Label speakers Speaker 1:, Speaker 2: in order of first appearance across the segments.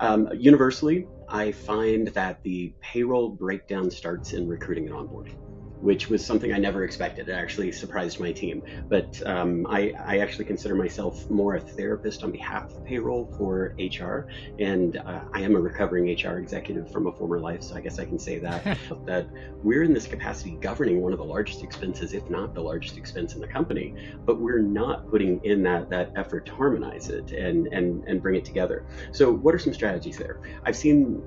Speaker 1: Universally, I find that the payroll breakdown starts in recruiting and onboarding, which was something I never expected. It actually surprised my team. But I actually consider myself more a therapist on behalf of payroll for HR. And I am a recovering HR executive from a former life, so I guess I can say that we're in this capacity governing one of the largest expenses, if not the largest expense in the company, but we're not putting in that effort to harmonize it and bring it together. So what are some strategies there? I've seen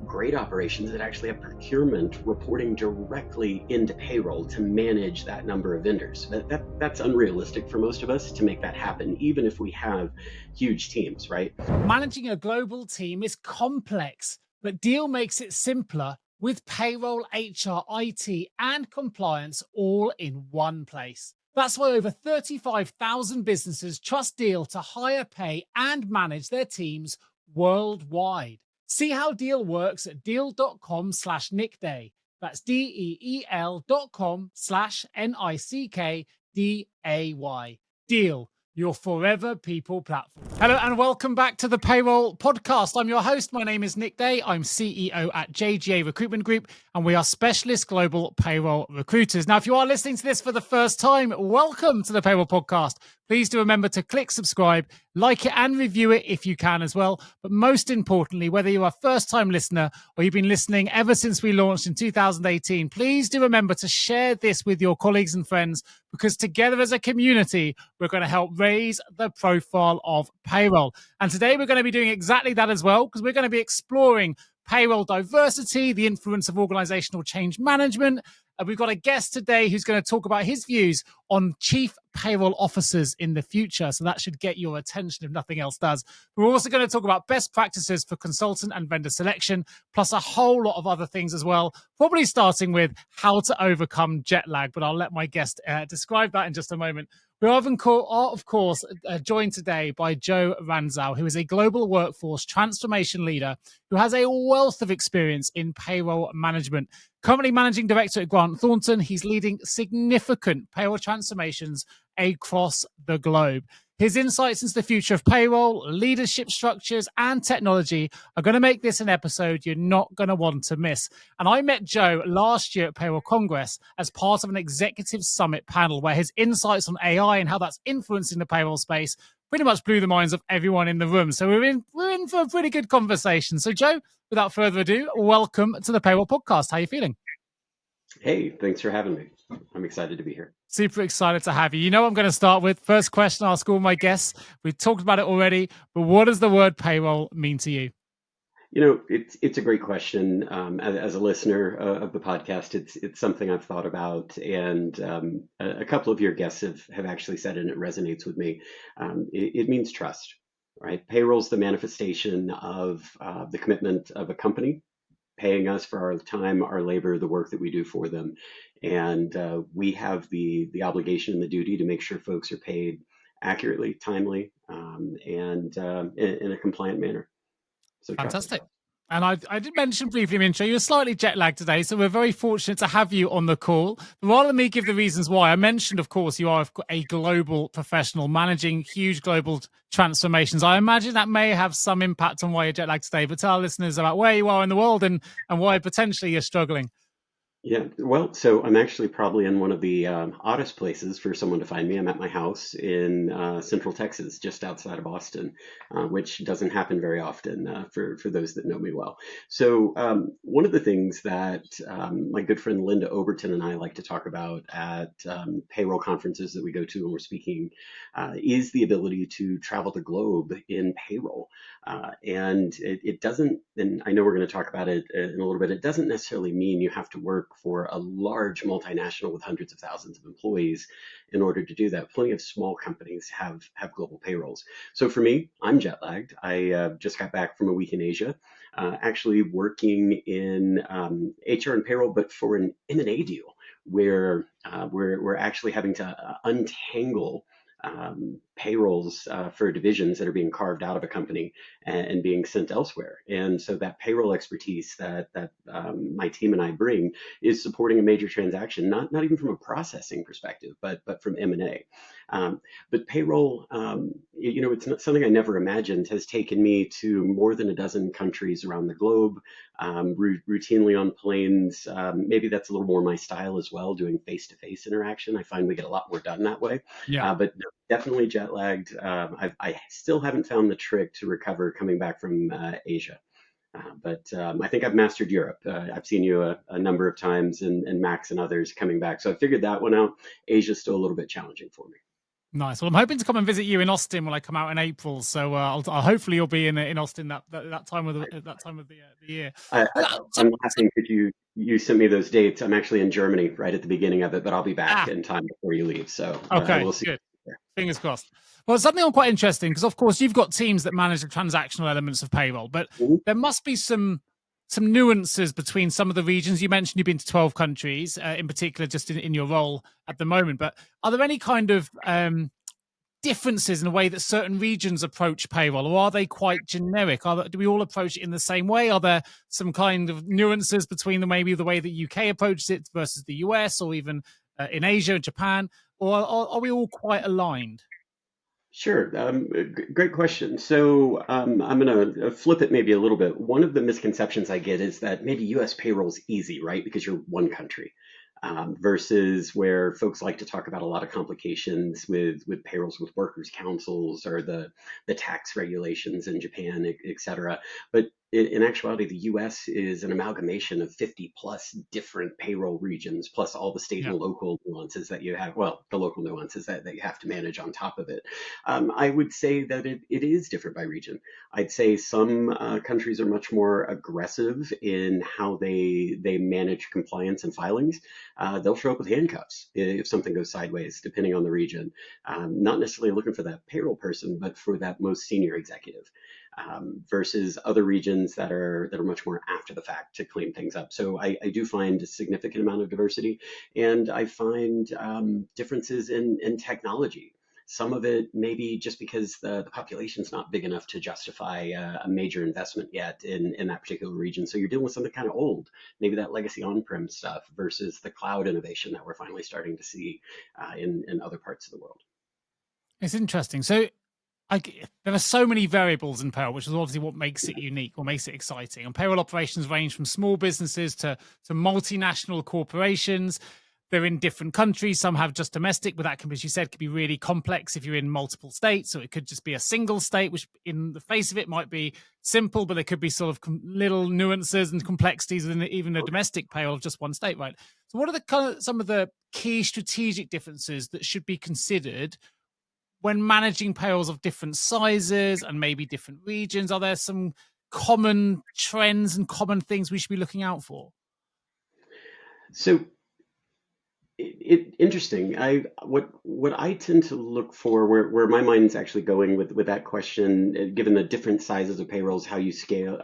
Speaker 1: great operations that actually have procurement reporting directly into payroll to manage that number of vendors. That's unrealistic for most of us to make that happen, even if we have huge teams, right?
Speaker 2: Managing a global team is complex, but Deel makes it simpler with payroll, HR, IT, and compliance all in one place. That's why over 35,000 businesses trust Deel to hire, pay, and manage their teams worldwide. See how Deel works at deel.com/nickday. That's DEEL.com/NICKDAY. Deel, your forever people platform. Hello and welcome back to the Payroll Podcast. I'm your host. My name is Nick Day. I'm CEO at JGA Recruitment Group, and we are specialist global payroll recruiters. Now, if you are listening to this for the first time, welcome to the Payroll Podcast. Please do remember to click subscribe, like it, and review it if you can as well. But most importantly, whether you're a first-time listener or you've been listening ever since we launched in 2018, please do remember to share this with your colleagues and friends, because together as a community, we're going to help raise the profile of payroll. And today we're going to be doing exactly that as well, because we're going to be exploring payroll diversity, the influence of organizational change management. We've got a guest today who's going to talk about his views on chief payroll officers in the future. So that should get your attention if nothing else does. We're also going to talk about best practices for consultant and vendor selection, plus a whole lot of other things as well, probably starting with how to overcome jet lag. But I'll let my guest describe that in just a moment. We are, of course, joined today by Joe Ranzau, who is a global workforce transformation leader who has a wealth of experience in payroll management. Currently managing director at Grant Thornton, he's leading significant payroll transformations across the globe. His insights into the future of payroll, leadership structures, and technology are going to make this an episode you're not going to want to miss. And I met Joe last year at Payroll Congress as part of an executive summit panel where his insights on AI and how that's influencing the payroll space pretty much blew the minds of everyone in the room. So we're in for a pretty good conversation. So Joe, without further ado, welcome to the Payroll Podcast. How are you feeling?
Speaker 1: Hey, thanks for having me. I'm excited to be here.
Speaker 2: Super excited to have you. You know what I'm going to start with? First question I ask all my guests. We've talked about it already, but what does the word payroll mean to you?
Speaker 1: You know, it's a great question. As a listener of the podcast, it's something I've thought about, and a couple of your guests have actually said it, and it resonates with me. It means trust, right? Payroll's the manifestation of the commitment of a company paying us for our time, our labor, the work that we do for them, and we have the obligation and the duty to make sure folks are paid accurately, timely, and in a compliant manner. So trust.
Speaker 2: Fantastic. And I did mention briefly in the intro, you're slightly jet lagged today, so we're very fortunate to have you on the call. But rather than me give the reasons why, I mentioned, of course, you are a global professional managing huge global transformations. I imagine that may have some impact on why you're jet lagged today, but tell our listeners about where you are in the world and why potentially you're struggling.
Speaker 1: Yeah, well, so I'm actually probably in one of the oddest places for someone to find me. I'm at my house in Central Texas, just outside of Austin, which doesn't happen very often for those that know me well. So one of the things that my good friend Linda Overton and I like to talk about at payroll conferences that we go to when we're speaking is the ability to travel the globe in payroll. And it doesn't, and I know we're going to talk about it in a little bit, it doesn't necessarily mean you have to work for a large multinational with hundreds of thousands of employees in order to do that. Plenty of small companies have global payrolls. So for me, I'm jet lagged. I just got back from a week in Asia, actually working in HR and payroll, but for an M&A deal where we're actually having to untangle payrolls for divisions that are being carved out of a company and being sent elsewhere. And so that payroll expertise that my team and I bring is supporting a major transaction, not even from a processing perspective, but from M&A. But payroll, it's not something I never imagined, has taken me to more than a dozen countries around the globe, routinely on planes. Maybe that's a little more my style as well, doing face-to-face interaction. I find we get a lot more done that way.
Speaker 2: Yeah.
Speaker 1: But no, definitely jet lagged. I still haven't found the trick to recover coming back from Asia. But I think I've mastered Europe. I've seen you a number of times, and Max and others coming back. So I figured that one out. Asia's still a little bit challenging for me.
Speaker 2: Nice. Well, I'm hoping to come and visit you in Austin when I come out in April. So I'll hopefully you'll be in Austin that time of the year.
Speaker 1: I, I,
Speaker 2: So,
Speaker 1: I'm laughing because you sent me those dates. I'm actually in Germany right at the beginning of it, but I'll be back in time before you leave. So I
Speaker 2: okay,
Speaker 1: will see
Speaker 2: good.
Speaker 1: you there.
Speaker 2: Fingers crossed. Well, something I'm quite interested in because, of course, you've got teams that manage the transactional elements of payroll, but
Speaker 1: Mhm.
Speaker 2: there must be some nuances between some of the regions. You mentioned you've been to 12 countries, in particular, just in your role at the moment. But are there any kind of differences in the way that certain regions approach payroll, or are they quite generic? Do we all approach it in the same way? Are there some kind of nuances between maybe the way that UK approaches it versus the US, or even in Asia and Japan, or are we all quite aligned?
Speaker 1: Sure. Great question. So I'm going to flip it maybe a little bit. One of the misconceptions I get is that maybe US payroll is easy, right? Because you're one country, versus where folks like to talk about a lot of complications with payrolls with workers' councils or the tax regulations in Japan, et cetera. But in actuality, the US is an amalgamation of 50 plus different payroll regions, plus all the state
Speaker 2: Yeah.
Speaker 1: and local nuances that you have. Well, the local nuances that you have to manage on top of it. I would say that it is different by region. I'd say some countries are much more aggressive in how they manage compliance and filings. They'll show up with handcuffs if something goes sideways, depending on the region. Not necessarily looking for that payroll person, but for that most senior executive. Versus other regions that are much more after the fact to clean things up. So I do find a significant amount of diversity, and I find differences in technology. Some of it maybe just because the population's not big enough to justify a major investment yet in that particular region. So you're dealing with something kind of old, maybe that legacy on-prem stuff versus the cloud innovation that we're finally starting to see in other parts of the world.
Speaker 2: It's interesting. So there are so many variables in payroll, which is obviously what makes it unique or makes it exciting. And payroll operations range from small businesses to multinational corporations. They're in different countries. Some have just domestic, but that can, as you said, could be really complex if you're in multiple states. So it could just be a single state, which in the face of it might be simple, but there could be sort of little nuances and complexities within even a domestic payroll of just one state, right? So what are some of the key strategic differences that should be considered when managing payrolls of different sizes and maybe different regions? Are there some common trends and common things we should be looking out for?
Speaker 1: So interesting. What I tend to look for, where my mind's actually going with that question, given the different sizes of payrolls, how you scale,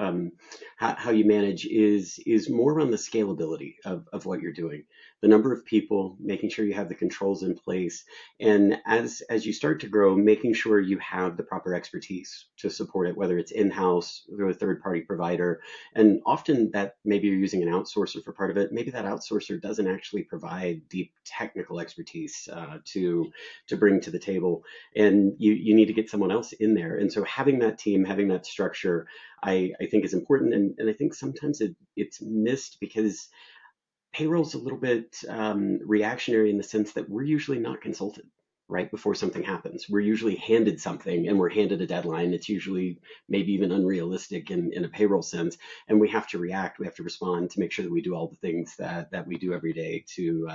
Speaker 1: how you manage, is more around the scalability of what you're doing, the number of people, making sure you have the controls in place, and as you start to grow, making sure you have the proper expertise to support it, whether it's in-house or a third-party provider. And often that maybe you're using an outsourcer for part of it. Maybe that outsourcer doesn't actually provide deep technical expertise to bring to the table, and you need to get someone else in there. And so having that team, having that structure, I think is important. And I think sometimes it's missed because payroll's a little bit reactionary in the sense that we're usually not consulted right before something happens. We're usually handed something and we're handed a deadline. It's usually maybe even unrealistic in a payroll sense. And we have to react, we have to respond to make sure that we do all the things that we do every day to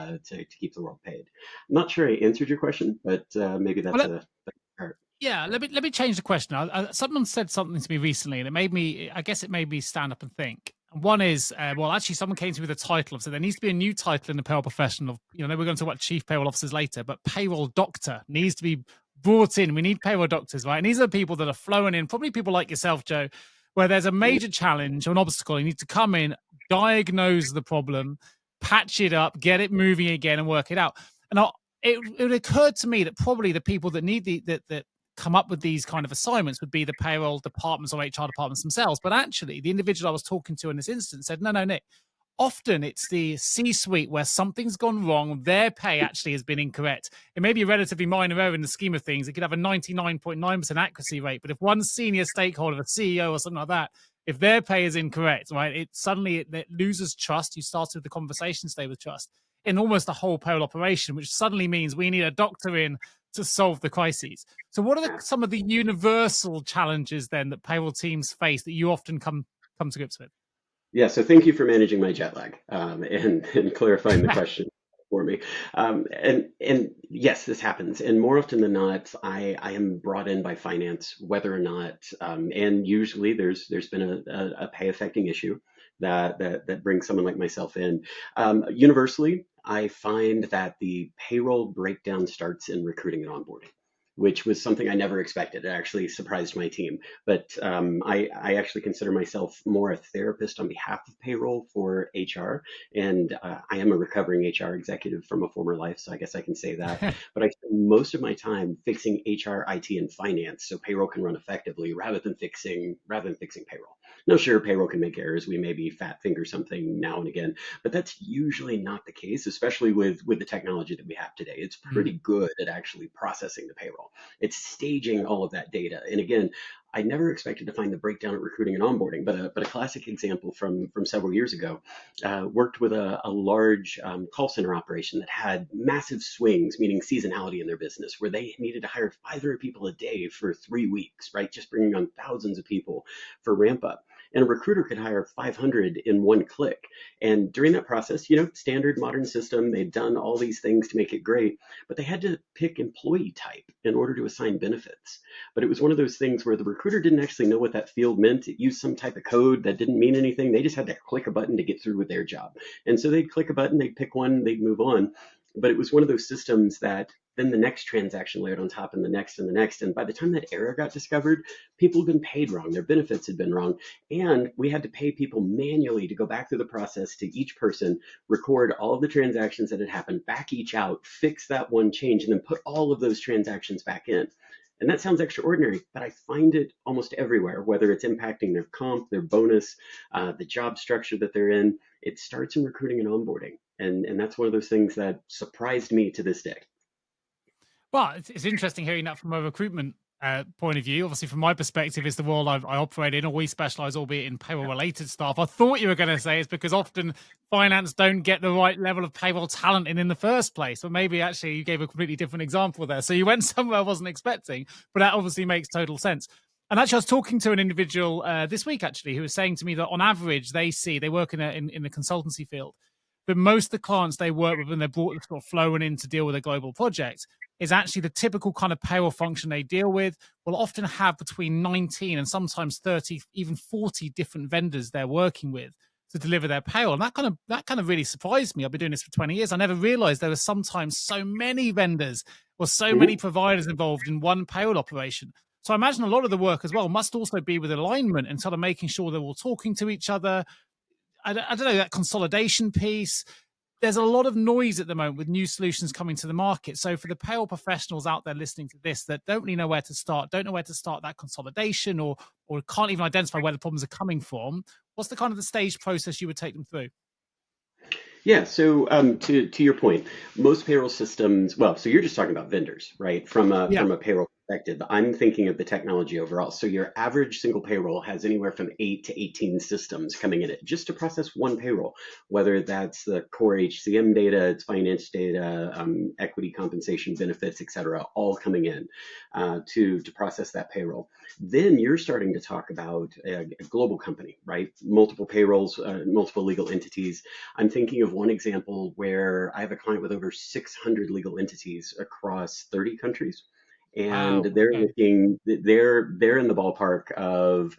Speaker 1: keep the world paid. I'm not sure I answered your question, but maybe that's
Speaker 2: Well,
Speaker 1: a part.
Speaker 2: yeah, let me change the question. Someone said something to me recently, and I guess it made me stand up and think. And one is, well, actually, someone came to me with a title of, so there needs to be a new title in the payroll profession of, we're going to talk about chief payroll officers later, but payroll doctor needs to be brought in. We need payroll doctors, right? And these are people that are flowing in, probably people like yourself, Joe, where there's a major challenge or an obstacle. You need to come in, diagnose the problem, patch it up, get it moving again, and work it out. And it occurred to me that probably the people that need that come up with these kind of assignments would be the payroll departments or HR departments themselves. But actually, the individual I was talking to in this instance said, no, Nick, often it's the C-suite where something's gone wrong. Their pay actually has been incorrect. It may be a relatively minor error in the scheme of things. It could have a 99.9% accuracy rate. But if one senior stakeholder, a CEO or something like that, if their pay is incorrect, right, it loses trust. You started the conversation today with trust in almost the whole payroll operation, which suddenly means we need a doctor in to solve the crises. So what are some of the universal challenges then that payroll teams face that you often come to grips with?
Speaker 1: Yeah, so thank you for managing my jet lag, and clarifying the question for me. And yes, this happens, and more often than not, I am brought in by finance, whether or not, and usually there's been a pay affecting issue that brings someone like myself in. Universally, I find that the payroll breakdown starts in recruiting and onboarding, which was something I never expected. It actually surprised my team. But I actually consider myself more a therapist on behalf of payroll for HR. And I am a recovering HR executive from a former life, so I guess I can say that. But I spend most of my time fixing HR, IT, and finance so payroll can run effectively rather than fixing payroll. Now, sure, payroll can make errors. We maybe fat finger something now and again, but that's usually not the case, especially with the technology that we have today. It's pretty good at actually processing the payroll. It's staging all of that data. And again, I never expected to find the breakdown at recruiting and onboarding, but a classic example from several years ago, worked with a large call center operation that had massive swings, meaning seasonality in their business, where they needed to hire 500 people a day for 3 weeks, right? Just bringing on thousands of people for ramp up. And a recruiter could hire 500 in one click. And during that process, standard modern system, they'd done all these things to make it great, but they had to pick employee type in order to assign benefits. But it was one of those things where the recruiter didn't actually know what that field meant. It used some type of code that didn't mean anything. They just had to click a button to get through with their job. And so they'd click a button, they'd pick one, they'd move on. But it was one of those systems that then the next transaction layered on top and the next and the next. And by the time that error got discovered, people had been paid wrong. Their benefits had been wrong. And we had to pay people manually to go back through the process to each person, record all of the transactions that had happened, back each out, fix that one change, and then put all of those transactions back in. And that sounds extraordinary, but I find it almost everywhere, whether it's impacting their comp, their bonus, the job structure that they're in. It starts in recruiting and onboarding. And that's one of those things that surprised me to this day.
Speaker 2: Well, it's interesting hearing that from a recruitment point of view. Obviously, from my perspective, it's the world I operate in, or we specialize, albeit in payroll-related stuff. I thought you were going to say it's because often finance don't get the right level of payroll talent in the first place. But maybe actually you gave a completely different example there. So you went somewhere I wasn't expecting, but that obviously makes total sense. And actually, I was talking to an individual this week, actually, who was saying to me that on average, they work in the consultancy field, but most of the clients they work with and they're brought sort of flowing in to deal with a global project is actually the typical kind of payroll function they deal with will often have between 19 and sometimes 30, even 40 different vendors they're working with to deliver their payroll. And that kind of really surprised me. I've been doing this for 20 years. I never realized there were sometimes so many vendors or so many
Speaker 1: Mhm.
Speaker 2: providers involved in one payroll operation. So I imagine a lot of the work as well must also be with alignment and sort of making sure they're all talking to each other. I don't know, that consolidation piece. There's a lot of noise at the moment with new solutions coming to the market. So for the payroll professionals out there listening to this that don't really know where to start, don't know where to start that consolidation or can't even identify where the problems are coming from, what's the kind of the stage process you would take them through?
Speaker 1: Yeah, so to your point, most payroll systems, well, so you're just talking about vendors, right?
Speaker 2: Yeah.
Speaker 1: From a payroll perspective, I'm thinking of the technology overall. So your average single payroll has anywhere from 8 to 18 systems coming in it just to process one payroll, whether that's the core HCM data, it's finance data, equity compensation benefits, et cetera, all coming in to process that payroll. Then you're starting to talk about a global company, right? Multiple payrolls, multiple legal entities. I'm thinking of one example where I have a client with over 600 legal entities across 30 countries, and
Speaker 2: Wow. Okay.
Speaker 1: they're in the ballpark of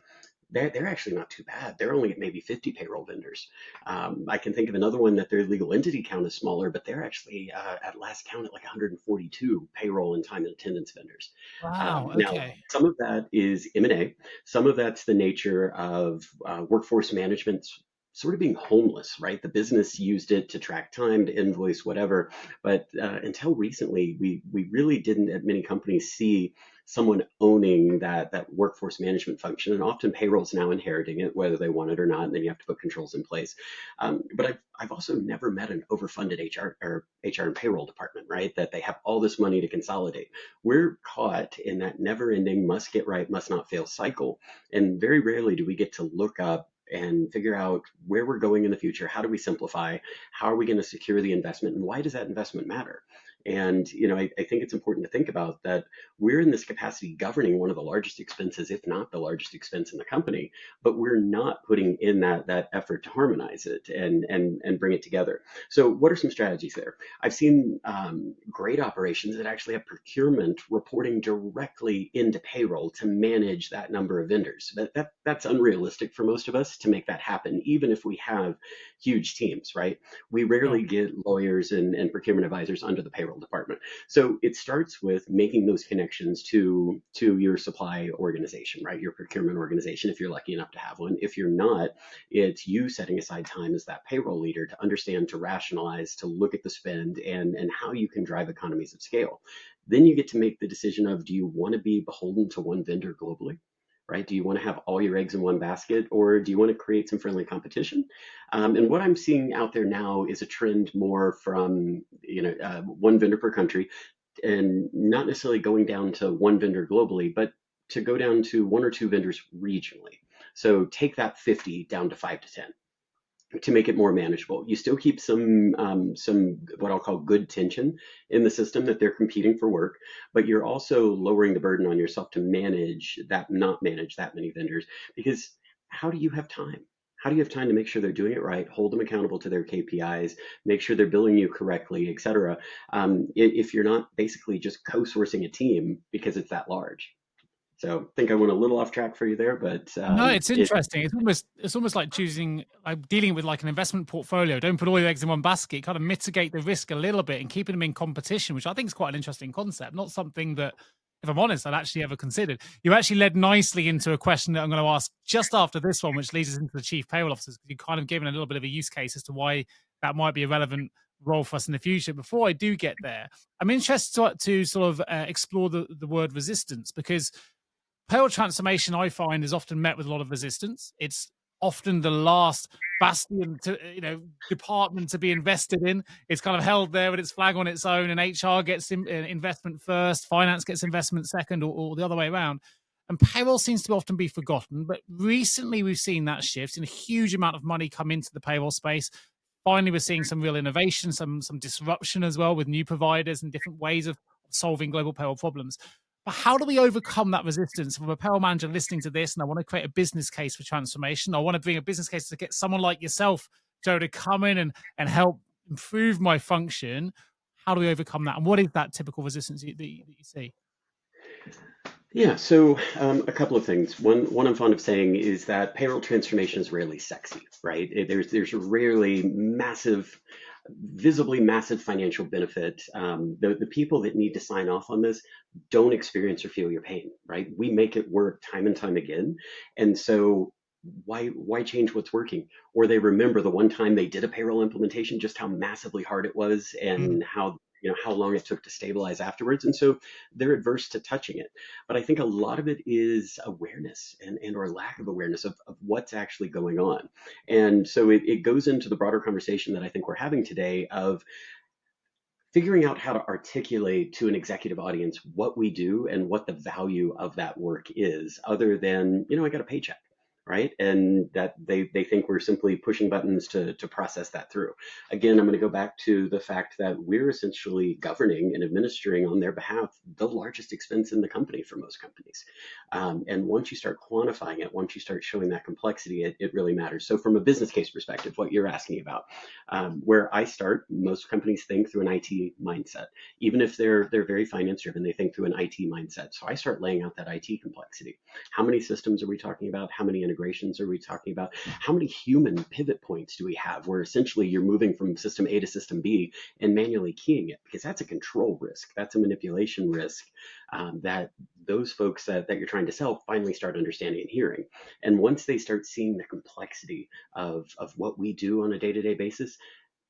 Speaker 1: they're actually not too bad. They're only at maybe 50 payroll vendors. I can think of another one that their legal entity count is smaller, but they're actually at last count at like 142 payroll and time and attendance vendors.
Speaker 2: Wow.
Speaker 1: Now,
Speaker 2: Okay.
Speaker 1: some of that is M&A. Some of that's the nature of workforce management sort of being homeless, right? The business used it to track time, to invoice, whatever. But until recently, we really didn't at many companies see someone owning that workforce management function. And often payroll's now inheriting it, whether they want it or not, and then you have to put controls in place. But I've also never met an overfunded HR and payroll department, right? That they have all this money to consolidate. We're caught in that never ending must get right, must not fail cycle. And very rarely do we get to look up and figure out where we're going in the future. How do we simplify? How are we going to secure the investment? And why does that investment matter? And I think it's important to think about that we're in this capacity governing one of the largest expenses, if not the largest expense in the company, but we're not putting in that effort to harmonize it and bring it together. So what are some strategies there? I've seen great operations that actually have procurement reporting directly into payroll to manage that number of vendors. That's unrealistic for most of us to make that happen, even if we have huge teams, right? We
Speaker 2: Sure.
Speaker 1: rarely get lawyers and procurement advisors under the payroll department. So it starts with making those connections to your supply organization, right? Your procurement organization, if you're lucky enough to have one. If you're not, it's you setting aside time as that payroll leader to understand, to rationalize, to look at the spend and how you can drive economies of scale. Then you get to make the decision of, do you want to be beholden to one vendor globally? Right? Do you want to have all your eggs in one basket, or do you want to create some friendly competition? And what I'm seeing out there now is a trend more from one vendor per country, and not necessarily going down to one vendor globally, but to go down to one or two vendors regionally. So take that 50 down to 5 to 10 to make it more manageable. You still keep some what I'll call good tension in the system that they're competing for work, but you're also lowering the burden on yourself to not manage that many vendors. Because how do you have time? How do you have time to make sure they're doing it right, hold them accountable to their KPIs, make sure they're billing you correctly, et cetera, if you're not basically just co-sourcing a team because it's that large? So I think I went a little off track for you there, but
Speaker 2: No, it's interesting. It's almost like choosing, like dealing with like an investment portfolio. Don't put all your eggs in one basket. Kind of mitigate the risk a little bit and keeping them in competition, which I think is quite an interesting concept. Not something that, if I'm honest, I'd actually ever considered. You actually led nicely into a question that I'm going to ask just after this one, which leads us into the chief payroll officers, because you kind of given a little bit of a use case as to why that might be a relevant role for us in the future. Before I do get there, I'm interested to sort of explore the word resistance, because payroll transformation, I find, is often met with a lot of resistance. It's often the last bastion to department to be invested in. It's kind of held there with its flag on its own, and HR gets investment first, finance gets investment second, or the other way around. And payroll seems to often be forgotten. But recently, we've seen that shift, and a huge amount of money come into the payroll space. Finally, we're seeing some real innovation, some disruption as well, with new providers and different ways of solving global payroll problems. But how do we overcome that resistance? From a payroll manager listening to this, and I want to create a business case for transformation, I want to bring a business case to get someone like yourself, Joe, to come in and help improve my function. How do we overcome that? And what is that typical resistance that you see?
Speaker 1: Yeah, so a couple of things. One I'm fond of saying is that payroll transformation is rarely sexy, right? There's rarely visibly massive financial benefit. The people that need to sign off on this don't experience or feel your pain, right? We make it work time and time again, and so why change what's working? Or they remember the one time they did a payroll implementation, just how massively hard it was,
Speaker 2: Mm.
Speaker 1: and how long it took to stabilize afterwards, and so they're adverse to touching it. But I think a lot of it is awareness and or lack of awareness of what's actually going on. And so it goes into the broader conversation that I think we're having today of figuring out how to articulate to an executive audience what we do and what the value of that work is, other than, I got a paycheck, right? And that they think we're simply pushing buttons to process that through. Again, I'm going to go back to the fact that we're essentially governing and administering on their behalf the largest expense in the company for most companies. And once you start quantifying it, once you start showing that complexity, it really matters. So from a business case perspective, what you're asking about, where I start, most companies think through an IT mindset. Even if they're very finance driven, they think through an IT mindset. So I start laying out that IT complexity. How many systems are we talking about? How many integrations are we talking about? How many human pivot points do we have where essentially you're moving from system A to system B and manually keying it? Because that's a control risk. That's a manipulation risk that those folks that you're trying to sell finally start understanding and hearing. And once they start seeing the complexity of what we do on a day-to-day basis,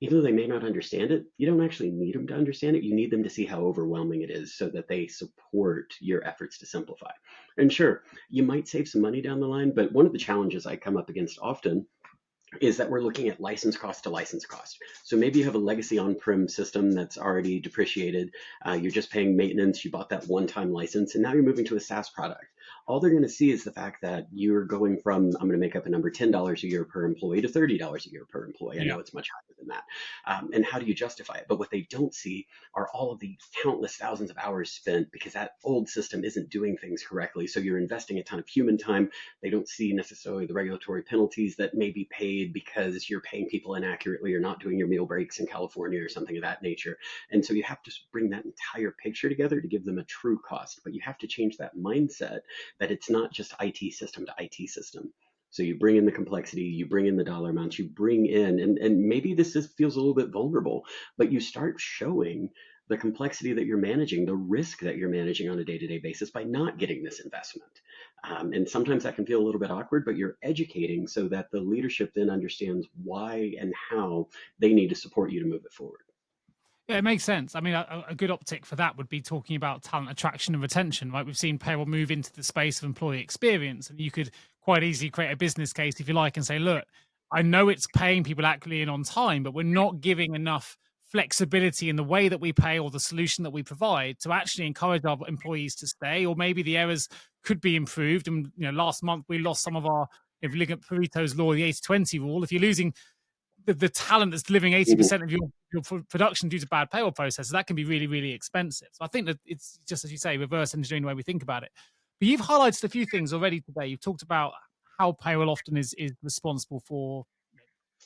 Speaker 1: even though they may not understand it, you don't actually need them to understand it. You need them to see how overwhelming it is so that they support your efforts to simplify. And sure, you might save some money down the line, but one of the challenges I come up against often is that we're looking at license cost to license cost. So maybe you have a legacy on-prem system that's already depreciated. You're just paying maintenance. You bought that one-time license, and now you're moving to a SaaS product. All they're going to see is the fact that you're going from, I'm going to make up a number, $10 a year per employee to $30 a year per employee. I
Speaker 2: Yeah.
Speaker 1: know it's much higher than that. And how do you justify it? But what they don't see are all of the countless thousands of hours spent because that old system isn't doing things correctly. So you're investing a ton of human time. They don't see necessarily the regulatory penalties that may be paid because you're paying people inaccurately or not doing your meal breaks in California or something of that nature. And so you have to bring that entire picture together to give them a true cost. But you have to change that mindset that it's not just IT system to IT system. So you bring in the complexity, you bring in the dollar amounts, you bring in, and maybe feels a little bit vulnerable, but you start showing the complexity that you're managing, the risk that you're managing on a day-to-day basis by not getting this investment. And sometimes that can feel a little bit awkward, but you're educating so that the leadership then understands why and how they need to support you to move it forward.
Speaker 2: Yeah, it makes sense. I mean, a good optic for that would be talking about talent attraction and retention, right? We've seen payroll move into the space of employee experience, and you could quite easily create a business case, if you like, and say, look, I know it's paying people accurately and on time, but we're not giving enough flexibility in the way that we pay or the solution that we provide to actually encourage our employees to stay, or maybe the errors could be improved. And last month we lost some of our, if you look at Pareto's law, the 80-20 rule, if you're losing the talent that's delivering
Speaker 1: Mhm.
Speaker 2: 80% of your production due to bad payroll processes, that can be really, really expensive. So I think that it's just, as you say, reverse engineering the way we think about it. But you've highlighted a few things already today. You've talked about how payroll often is responsible for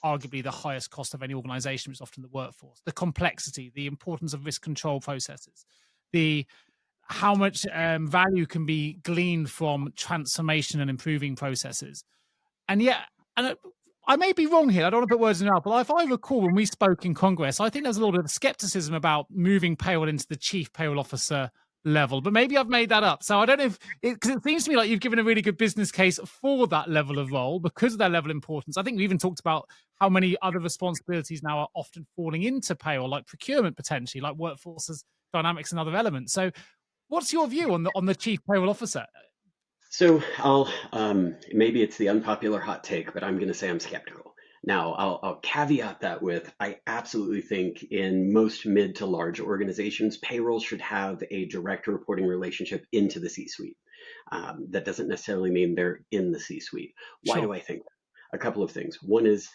Speaker 2: arguably the highest cost of any organization, which is often the workforce, the complexity, the importance of risk control processes, the how much value can be gleaned from transformation and improving processes. And yet, and I may be wrong here. I don't want to put words in your mouth, but if I recall when we spoke in Congress, I think there was a lot of skepticism about moving payroll into the chief payroll officer level. But maybe I've made that up. So I don't know if because it seems to me like you've given a really good business case for that level of role because of that level of importance. I think we even talked about how many other responsibilities now are often falling into payroll, like procurement potentially, like workforces dynamics and other elements. So, what's your view on the chief payroll officer?
Speaker 1: So maybe it's the unpopular hot take, but I'm going to say I'm skeptical. Now, I'll caveat that with I absolutely think in most mid to large organizations, payroll should have a direct reporting relationship into the C-suite. That doesn't necessarily mean they're in the C-suite. Why
Speaker 2: Sure.
Speaker 1: do I think that? A couple of things. One is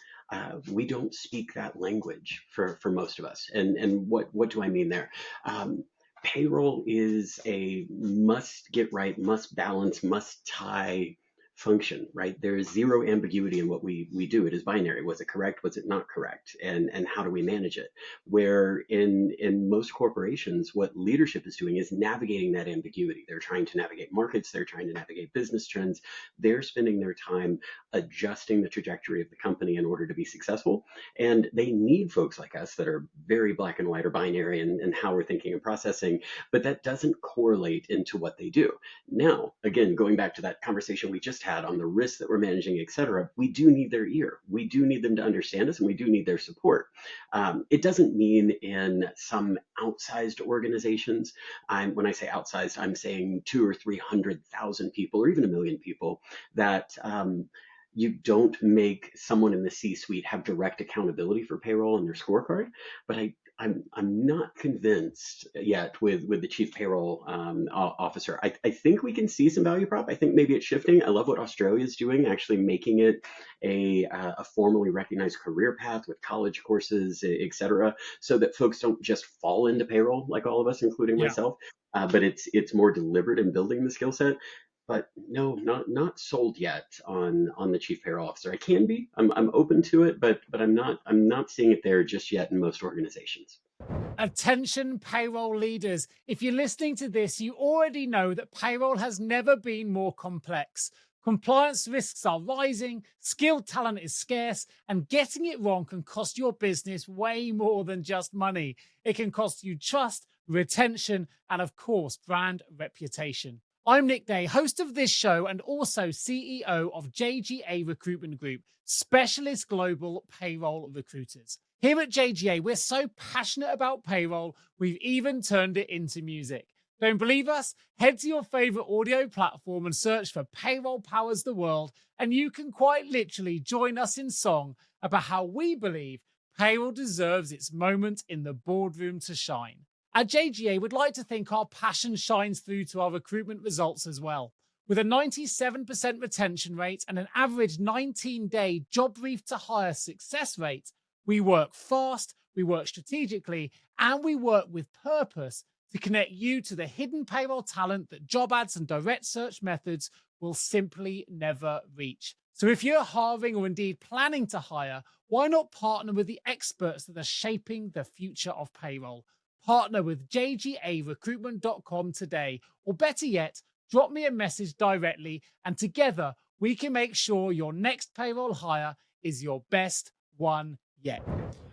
Speaker 1: we don't speak that language for most of us. And what do I mean there? Um, Payroll is a must get right, must balance, must tie function, right? There is zero ambiguity in what we do. It is binary. Was it correct? Was it not correct? And how do we manage it? Where in most corporations, what leadership is doing is navigating that ambiguity. They're trying to navigate markets, they're trying to navigate business trends. They're spending their time adjusting the trajectory of the company in order to be successful. And they need folks like us that are very black and white or binary in how we're thinking and processing, but that doesn't correlate into what they do. Now, again, going back to that conversation we just had on the risks that we're managing, et cetera, we do need their ear. We do need them to understand us and we do need their support. It doesn't mean in some outsized organizations, when I say outsized, I'm saying 200,000 or 300,000 people or even 1 million people that you don't make someone in the C-suite have direct accountability for payroll in their scorecard. But I'm not convinced yet with the chief payroll officer. I think we can see some value prop. I think maybe it's shifting. I love what Australia is doing, actually making it a formally recognized career path with college courses, et cetera, so that folks don't just fall into payroll like all of us, including
Speaker 2: Yeah.
Speaker 1: myself. But it's more deliberate in building the skill set. But no, not sold yet on the chief payroll officer. I can be. I'm open to it, but I'm not seeing it there just yet in most organizations.
Speaker 2: Attention, payroll leaders. If you're listening to this, you already know that payroll has never been more complex. Compliance risks are rising, skilled talent is scarce, and getting it wrong can cost your business way more than just money. It can cost you trust, retention, and of course, brand reputation. I'm Nick Day, host of this show and also CEO of JGA Recruitment Group, specialist global payroll recruiters. Here at JGA, we're so passionate about payroll, we've even turned it into music. Don't believe us? Head to your favorite audio platform and search for Payroll Powers the World, and you can quite literally join us in song about how we believe payroll deserves its moment in the boardroom to shine. At JGA, we'd like to think our passion shines through to our recruitment results as well. With a 97% retention rate and an average 19-day job brief to hire success rate, we work fast, we work strategically, and we work with purpose to connect you to the hidden payroll talent that job ads and direct search methods will simply never reach. So if you're hiring or indeed planning to hire, why not partner with the experts that are shaping the future of payroll? Partner with jgarecruitment.com today, or better yet, drop me a message directly, and together we can make sure your next payroll hire is your best one yet.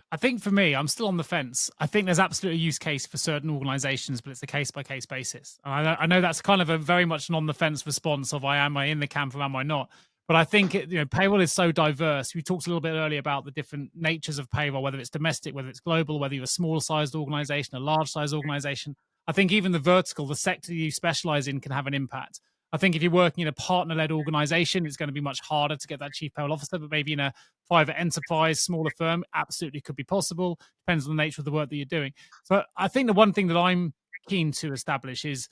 Speaker 2: I think for me, I'm still on the fence. I think there's absolutely a use case for certain organizations, but it's a case by case basis. And I know that's kind of a very much an on the fence response of am I in the camp or am I not? But I think payroll is so diverse. We talked a little bit earlier about the different natures of payroll, whether it's domestic, whether it's global, whether you're a small sized organization, a large sized organization. I think even the vertical, the sector you specialize in can have an impact. I think if you're working in a partner led organization, it's going to be much harder to get that chief payroll officer, but maybe in a private enterprise, smaller firm, absolutely could be possible. Depends on the nature of the work that you're doing. So I think the one thing that I'm keen to establish is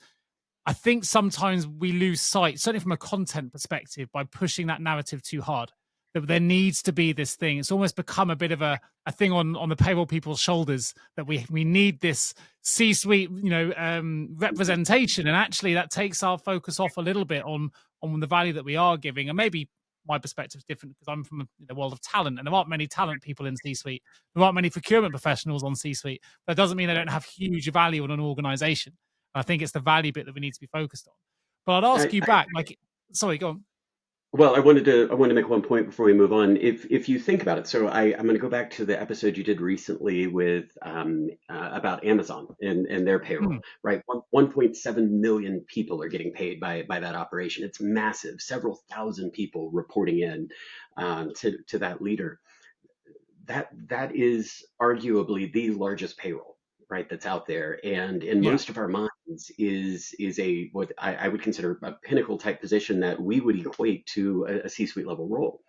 Speaker 2: I think sometimes we lose sight, certainly from a content perspective, by pushing that narrative too hard. That there needs to be this thing. It's almost become a bit of a thing on the payroll people's shoulders that we need this C-suite, representation, and actually that takes our focus off a little bit on the value that we are giving. And maybe my perspective is different because I'm from the world of talent, and there aren't many talent people in C-suite. There aren't many procurement professionals on C-suite. That doesn't mean they don't have huge value in an organization. I think it's the value bit that we need to be focused on. But I'd ask you back, sorry, go on.
Speaker 1: Well, I wanted to make one point before we move on. If you think about it, so I'm going to go back to the episode you did recently with about Amazon and their payroll, right? 1.7 million people are getting paid by that operation. It's massive. Several thousand people reporting in to that leader. That is arguably the largest payroll, right, that's out there, and in most of our minds is a what I would consider a pinnacle type position that we would equate to a C-suite level role.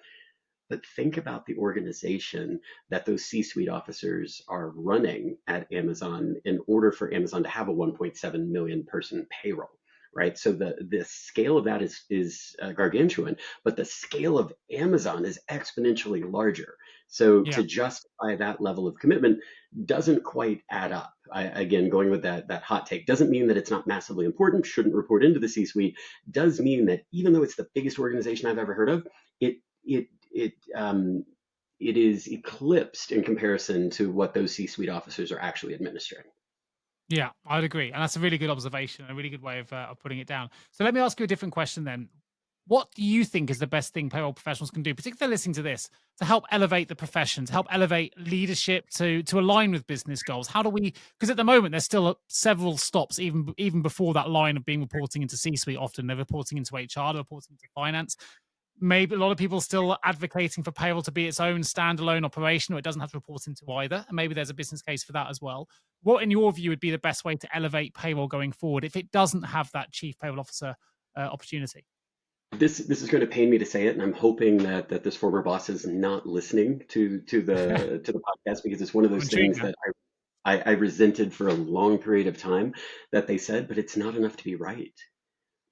Speaker 1: But think about the organization that those C-suite officers are running at Amazon in order for Amazon to have a 1.7 million person payroll, right? So the scale of that is gargantuan, but the scale of Amazon is exponentially larger. So to justify that level of commitment doesn't quite add up. Again, going with that hot take doesn't mean that it's not massively important, shouldn't report into the C-suite. Does mean that even though it's the biggest organization I've ever heard of, it is eclipsed in comparison to what those C-suite officers are actually administering.
Speaker 2: Yeah, I'd agree. And that's a really good observation, a really good way of putting it down. So let me ask you a different question then. What do you think is the best thing payroll professionals can do, particularly if they're listening to this, to help elevate the profession, to help elevate leadership, to align with business goals? How do we, because at the moment there's still several stops even before that line of being reporting into C-suite. Often they're reporting into HR, they're reporting into finance. Maybe a lot of people still advocating for payroll to be its own standalone operation, or it doesn't have to report into either. And maybe there's a business case for that as well. What, in your view, would be the best way to elevate payroll going forward if it doesn't have that chief payroll officer opportunity?
Speaker 1: This is going to pain me to say it, and I'm hoping that this former boss is not listening to the podcast, because it's one of those things that I resented for a long period of time that they said, but it's not enough to be right.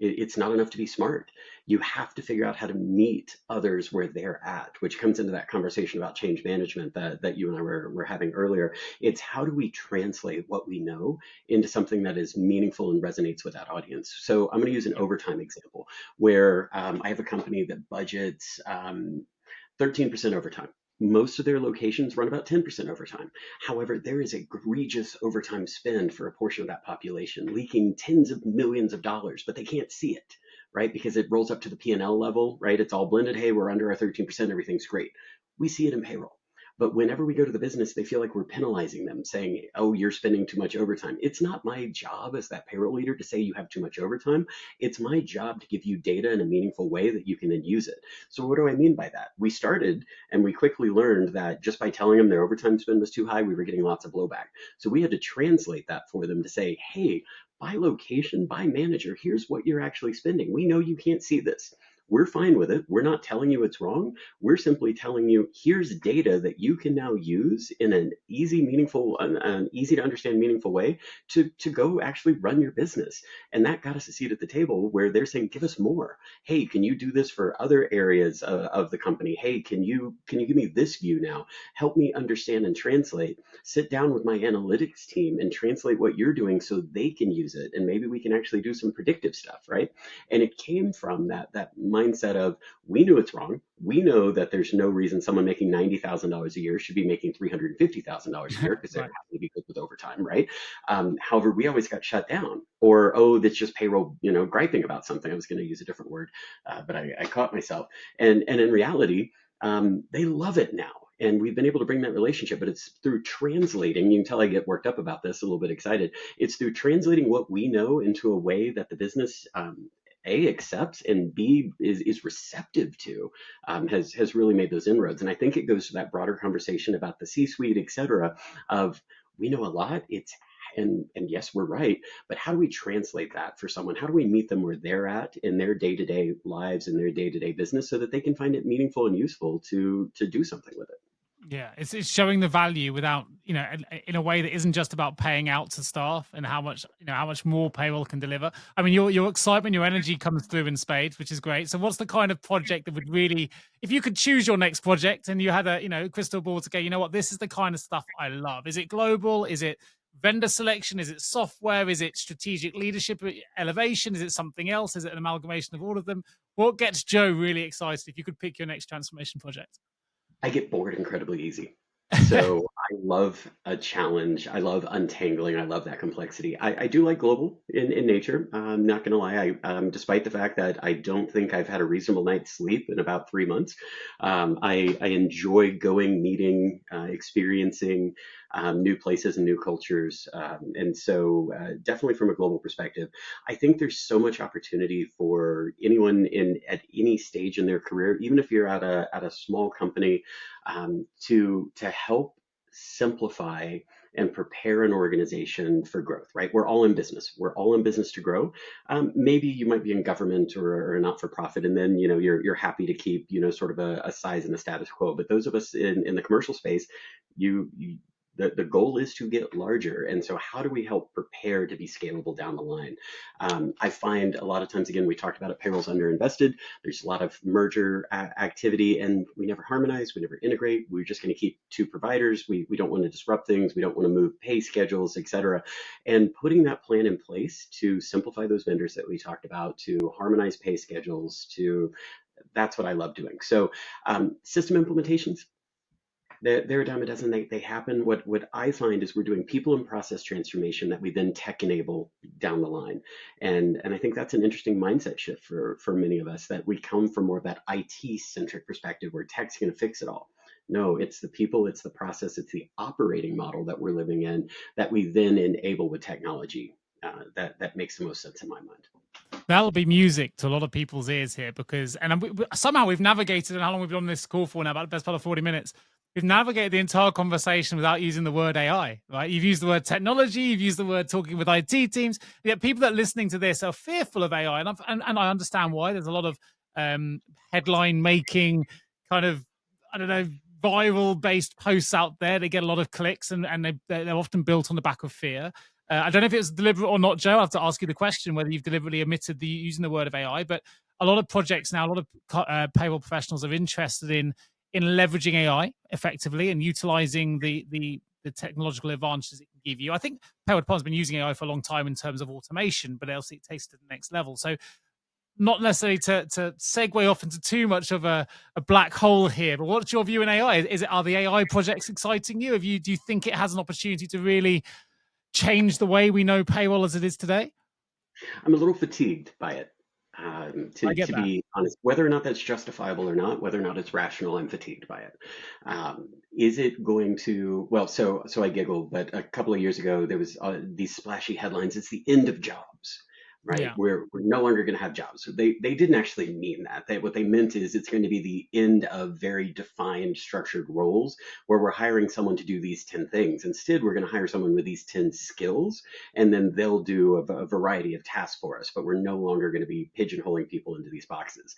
Speaker 1: It's not enough to be smart. You have to figure out how to meet others where they're at, which comes into that conversation about change management that you and I were having earlier. It's how do we translate what we know into something that is meaningful and resonates with that audience. So I'm going to use an overtime example where I have a company that budgets 13% overtime. Most of their locations run about 10% overtime. However, there is egregious overtime spend for a portion of that population, leaking tens of millions of dollars, but they can't see it, right? Because it rolls up to the P&L level, right? It's all blended. Hey, we're under our 13%, everything's great. We see it in payroll. But whenever we go to the business, they feel like we're penalizing them, saying, oh, you're spending too much overtime. It's not my job as that payroll leader to say you have too much overtime. It's my job to give you data in a meaningful way that you can then use it. So what do I mean by that? We started and we quickly learned that just by telling them their overtime spend was too high, we were getting lots of blowback. So we had to translate that for them to say, hey, by location, by manager, here's what you're actually spending. We know you can't see this. We're fine with it. We're not telling you it's wrong. We're simply telling you here's data that you can now use in an easy, meaningful, an easy to understand, meaningful way to go actually run your business. And that got us a seat at the table where they're saying, give us more. Hey, can you do this for other areas of the company? Hey, can you give me this view now? Help me understand and translate. Sit down with my analytics team and translate what you're doing so they can use it. And maybe we can actually do some predictive stuff, right? And it came from that mindset of we knew it's wrong. We know that there's no reason someone making $90,000 a year should be making $350,000 a year because they're
Speaker 2: Right.
Speaker 1: happy to be good with overtime, right? However, we always got shut down, or oh, that's just payroll, griping about something. I was going to use a different word, but I caught myself. And in reality, they love it now. And we've been able to bring that relationship, but it's through translating. You can tell I get worked up about this, a little bit excited. It's through translating what we know into a way that the business a accepts and B is receptive to, has really made those inroads. And I think it goes to that broader conversation about the C-suite, et cetera, of we know a lot. And yes, we're right, but how do we translate that for someone? How do we meet them where they're at in their day-to-day lives and their day-to-day business so that they can find it meaningful and useful to do something with it?
Speaker 2: Yeah, it's showing the value without, in a way that isn't just about paying out to staff and how much more payroll can deliver. I mean, your excitement, your energy comes through in spades, which is great. So what's the kind of project that would really, if you could choose your next project and you had a, crystal ball to go, you know what, this is the kind of stuff I love. Is it global? Is it vendor selection? Is it software? Is it strategic leadership elevation? Is it something else? Is it an amalgamation of all of them? What gets Joe really excited if you could pick your next transformation project?
Speaker 1: I get bored incredibly easy. So I love a challenge. I love untangling. I love that complexity. I do like global in nature. I'm not going to lie. Despite the fact that I don't think I've had a reasonable night's sleep in about 3 months, I enjoy going, meeting, experiencing new places and new cultures. And so definitely from a global perspective, I think there's so much opportunity for anyone at any stage in their career, even if you're at a small company, to help simplify and prepare an organization for growth, right? We're all in business. We're all in business to grow. Maybe you might be in government or a not-for-profit, and then you're happy to keep sort of a size and a status quo. But those of us in the commercial space, you the goal is to get larger. And so how do we help prepare to be scalable down the line? I find a lot of times, again, we talked about it, payroll's underinvested. There's a lot of merger activity and we never harmonize, we never integrate. We're just going to keep two providers. We don't want to disrupt things. We don't want to move pay schedules, et cetera. And putting that plan in place to simplify those vendors that we talked about, to harmonize pay schedules, that's what I love doing. So system implementations, they're a dime a dozen. They happen. What I find is we're doing people and process transformation that we then tech enable down the line, and I think that's an interesting mindset shift for many of us, that we come from more of that IT centric perspective where tech's going to fix it all. No, it's the people, it's the process, it's the operating model that we're living in that we then enable with technology. That makes the most sense in my mind.
Speaker 2: That'll be music to a lot of people's ears here because, and somehow we've navigated, and how long we've been on this call for now, about the best part of 40 minutes. We've navigated the entire conversation without using the word AI, right? You've used the word technology, you've used the word talking with IT teams. Yet people that are listening to this are fearful of AI, and I understand why. There's a lot of headline making, kind of, I don't know, viral based posts out there. They get a lot of clicks, and they're often built on the back of fear. I don't know if it was deliberate or not, Joe. I have to ask you the question whether you've deliberately omitted using the word of AI. But a lot of projects now, a lot of payroll professionals are interested in leveraging AI effectively and utilizing the technological advantages it can give you. I think payroll department's been using AI for a long time in terms of automation, but else it takes it to the next level. So not necessarily to segue off into too much of a black hole here, but what's your view in AI? Are the AI projects exciting you? Do you think it has an opportunity to really change the way we know payroll as it is today?
Speaker 1: I'm a little fatigued by it.
Speaker 2: I
Speaker 1: to
Speaker 2: get that.
Speaker 1: be honest, whether or not that's justifiable or not, whether or not it's rational, I'm fatigued by it. Is it going to, well, so I giggle, but a couple of years ago, there was these splashy headlines. It's the end of jobs, right?
Speaker 2: Yeah.
Speaker 1: We're no longer going to have jobs. So they didn't actually mean that. What they meant is it's going to be the end of very defined, structured roles where we're hiring someone to do these 10 things. Instead, we're going to hire someone with these 10 skills, and then they'll do a variety of tasks for us, but we're no longer going to be pigeonholing people into these boxes.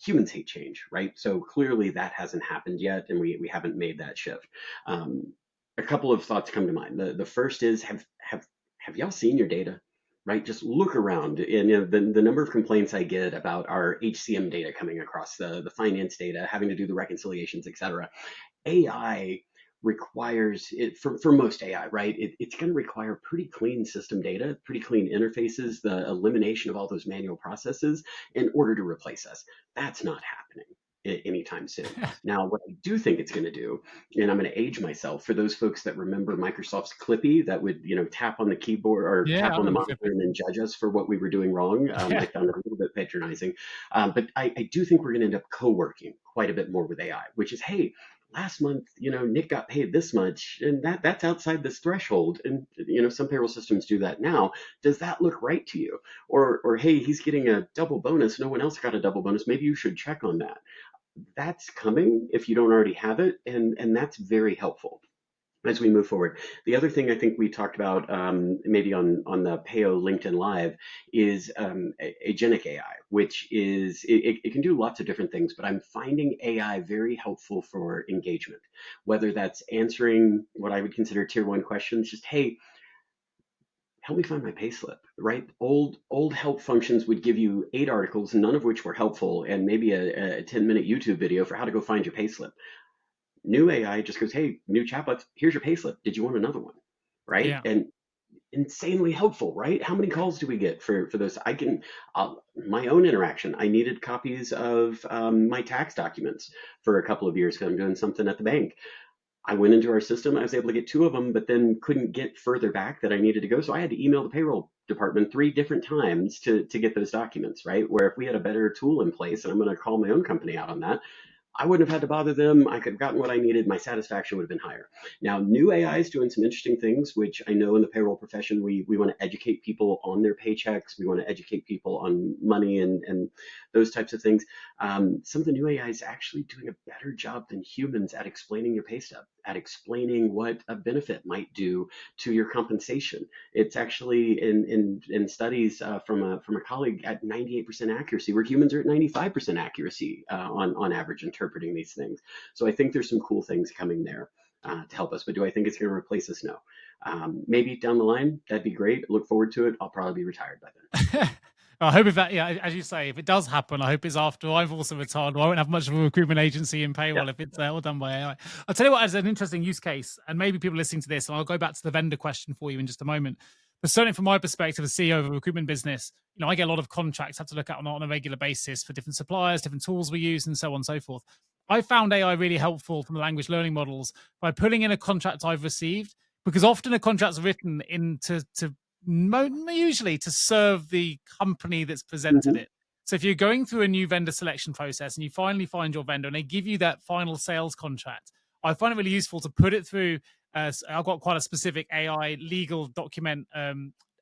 Speaker 1: Humans hate change, right? So clearly that hasn't happened yet, and we haven't made that shift. A couple of thoughts come to mind. The first is have y'all seen your data? Right, just look around, and the number of complaints I get about our HCM data coming across, the finance data, having to do the reconciliations, et cetera. AI requires it for most AI, right? It's going to require pretty clean system data, pretty clean interfaces, the elimination of all those manual processes in order to replace us. That's not happening anytime soon. Now, what I do think it's going to do, and I'm going to age myself for those folks that remember Microsoft's Clippy that would, tap on the keyboard or
Speaker 2: Yeah, I
Speaker 1: tap on the
Speaker 2: remember
Speaker 1: monitor
Speaker 2: Flippy.
Speaker 1: and then judge us for what we were doing wrong. I found it a little bit patronizing. But I do think we're going to end up co-working quite a bit more with AI, which is, hey, last month, Nick got paid this much, and that's outside this threshold. And some payroll systems do that now. Does that look right to you? Or hey, he's getting a double bonus. No one else got a double bonus. Maybe you should check on that. That's coming if you don't already have it, and that's very helpful as we move forward. The other thing I think we talked about, maybe on the Payo LinkedIn Live, is agentic AI, which is it can do lots of different things, but I'm finding AI very helpful for engagement, whether that's answering what I would consider tier one questions, just hey, help me find my payslip, right? Old help functions would give you 8 articles, none of which were helpful, and maybe a 10-minute YouTube video for how to go find your payslip. New AI just goes, hey, new chatbot, here's your payslip. Did you want another one? Right?
Speaker 2: Yeah.
Speaker 1: And insanely helpful, right? How many calls do we get for those? My own interaction. I needed copies of my tax documents for a couple of years because I'm doing something at the bank. I went into our system. I was able to get 2 of them, but then couldn't get further back that I needed to go. So I had to email the payroll department 3 different times to get those documents, right? Where if we had a better tool in place, and I'm going to call my own company out on that, I wouldn't have had to bother them. I could have gotten what I needed. My satisfaction would have been higher. Now, new AI is doing some interesting things, which I know in the payroll profession, we want to educate people on their paychecks. We want to educate people on money and those types of things. Some of the new AI is actually doing a better job than humans at explaining your pay stub, at explaining what a benefit might do to your compensation. It's actually in studies from a colleague at 98% accuracy, where humans are at 95% accuracy on average interpreting these things. So I think there's some cool things coming there to help us. But do I think it's going to replace us? No. Maybe down the line, that'd be great. Look forward to it. I'll probably be retired by then.
Speaker 2: I hope if that, yeah, as you say, if it does happen, I hope it's after I've also retired. I won't have much of a recruitment agency in
Speaker 1: Yeah.
Speaker 2: payroll if it's all done by AI. I'll tell you what, as an interesting use case, and maybe people listening to this, and I'll go back to the vendor question for you in just a moment. But certainly from my perspective as CEO of a recruitment business, I get a lot of contracts, have to look at on a regular basis for different suppliers, different tools we use, and so on and so forth. I found AI really helpful from the language learning models by pulling in a contract I've received, because often a contract's written into to usually to serve the company that's presented
Speaker 1: Hmm.
Speaker 2: it. So if you're going through a new vendor selection process and you finally find your vendor and they give you that final sales contract, I find it really useful to put it through. I've got quite a specific AI legal document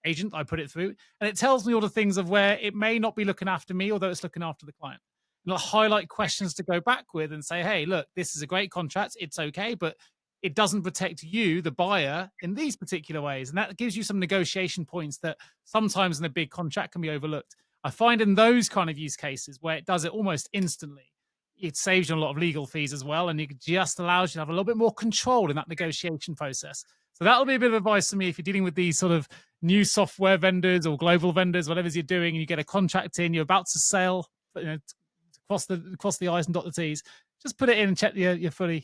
Speaker 2: agent I put it through, and it tells me all the things of where it may not be looking after me, although it's looking after the client. And I'll highlight questions to go back with and say, hey, look, this is a great contract. It's okay, but it doesn't protect you, the buyer, in these particular ways. And that gives you some negotiation points that sometimes in a big contract can be overlooked. I find in those kind of use cases where it does it almost instantly, it saves you a lot of legal fees as well. And it just allows you to have a little bit more control in that negotiation process. So that'll be a bit of advice for me if you're dealing with these sort of new software vendors or global vendors, whatever you're doing, and you get a contract in, you're about to sell, cross the I's and dot the T's. Just put it in and check you're fully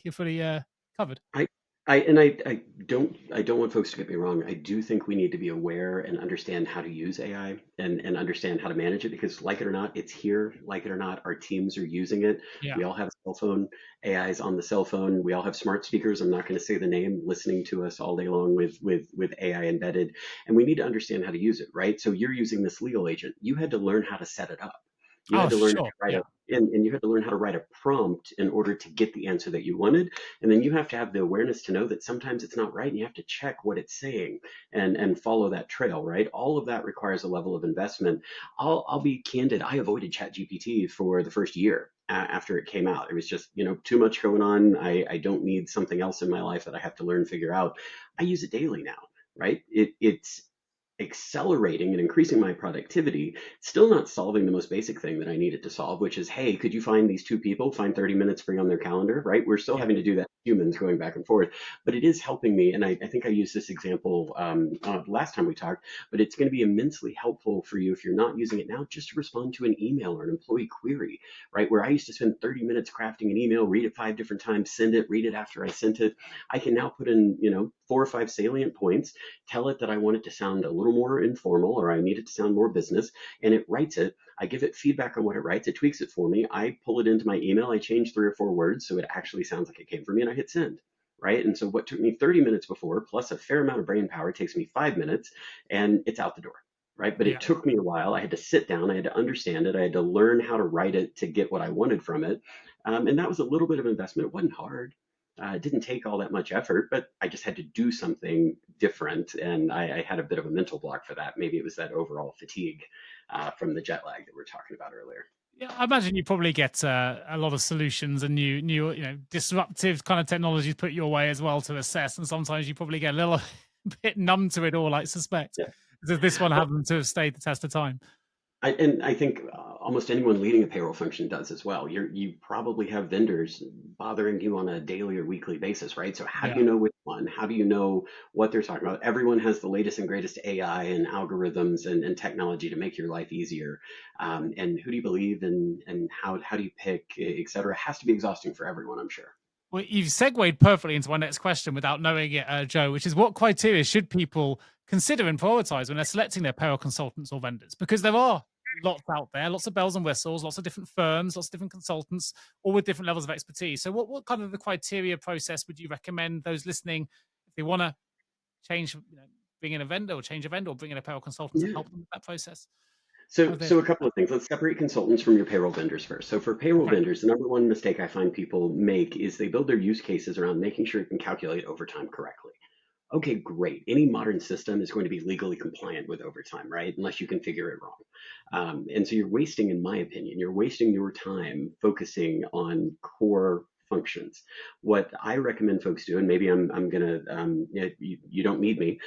Speaker 2: covered.
Speaker 1: I, I don't want folks to get me wrong. I do think we need to be aware and understand how to use AI and understand how to manage it, because like it or not, it's here. Like it or not, our teams are using it.
Speaker 2: Yeah.
Speaker 1: We all have a cell phone. AI is on the cell phone. We all have smart speakers. I'm not going to say the name, listening to us all day long with AI embedded, and we need to understand how to use it, right? So you're using this legal agent. You had to learn how to set it up. You
Speaker 2: Oh,
Speaker 1: had to learn how
Speaker 2: sure.
Speaker 1: to write
Speaker 2: Yeah.
Speaker 1: a and you had to learn how to write a prompt in order to get the answer that you wanted. And then you have to have the awareness to know that sometimes it's not right and you have to check what it's saying and follow that trail, right? All of that requires a level of investment. I'll be candid. I avoided ChatGPT for the first year after it came out. It was just, too much going on. I don't need something else in my life that I have to learn and figure out. I use it daily now, right? It's accelerating and increasing my productivity, still not solving the most basic thing that I needed to solve, which is, hey, could you find these two people, find 30 minutes free on their calendar, right? We're still
Speaker 2: Yeah.
Speaker 1: having to do that, humans going back and forth, but it is helping me. And I think I used this example last time we talked, but it's going to be immensely helpful for you if you're not using it now, just to respond to an email or an employee query, right? Where I used to spend 30 minutes crafting an email, read it 5 different times, send it, read it after I sent it. I can now put in, 4 or 5 salient points, tell it that I want it to sound a little more informal or I need it to sound more business, and it writes it. I give it feedback on what it writes, it tweaks it for me. I pull it into my email, I change 3 or 4 words so it actually sounds like it came from me, and I hit send. Right. And so what took me 30 minutes before, plus a fair amount of brain power, takes me 5 minutes and it's out the door. Right. But it
Speaker 2: Yeah.
Speaker 1: took me a while. I had to sit down. I had to understand it. I had to learn how to write it to get what I wanted from it. And that was a little bit of investment. It wasn't hard. It didn't take all that much effort, but I just had to do something different. And I had a bit of a mental block for that. Maybe it was that overall fatigue from the jet lag that we were talking about earlier.
Speaker 2: Yeah, I imagine you probably get a lot of solutions and new, disruptive kind of technologies put your way as well to assess. And sometimes you probably get a little bit numb to it all, I suspect.
Speaker 1: Yeah.
Speaker 2: Does this one happen to have stayed the test of time?
Speaker 1: And I think almost anyone leading a payroll function does as well. You probably have vendors bothering you on a daily or weekly basis, right? So how do
Speaker 2: Yeah.
Speaker 1: you know which one? How do you know what they're talking about? Everyone has the latest and greatest AI and algorithms and technology to make your life easier. And who do you believe and how do you pick, et cetera? It has to be exhausting for everyone, I'm sure.
Speaker 2: Well, you've segued perfectly into my next question without knowing it, Joe, which is what criteria should people consider and prioritize when they're selecting their payroll consultants or vendors? Because there are lots out there, lots of bells and whistles, lots of different firms, lots of different consultants, all with different levels of expertise. So, what kind of the criteria process would you recommend those listening if they want to change, bring in a vendor or change a vendor or bring in a payroll consultant to
Speaker 1: Yeah.
Speaker 2: help them with that process? How
Speaker 1: So,
Speaker 2: they
Speaker 1: so a couple of things. Let's separate consultants from your payroll vendors first. So for payroll
Speaker 2: okay,
Speaker 1: vendors, the number one mistake I find people make is they build their use cases around making sure it can calculate overtime correctly. Okay, great. Any modern system is going to be legally compliant with overtime, right? Unless you can figure it wrong. And so you're wasting, in my opinion, you're wasting your time focusing on core functions. What I recommend folks do, and maybe I'm gonna, you don't need me,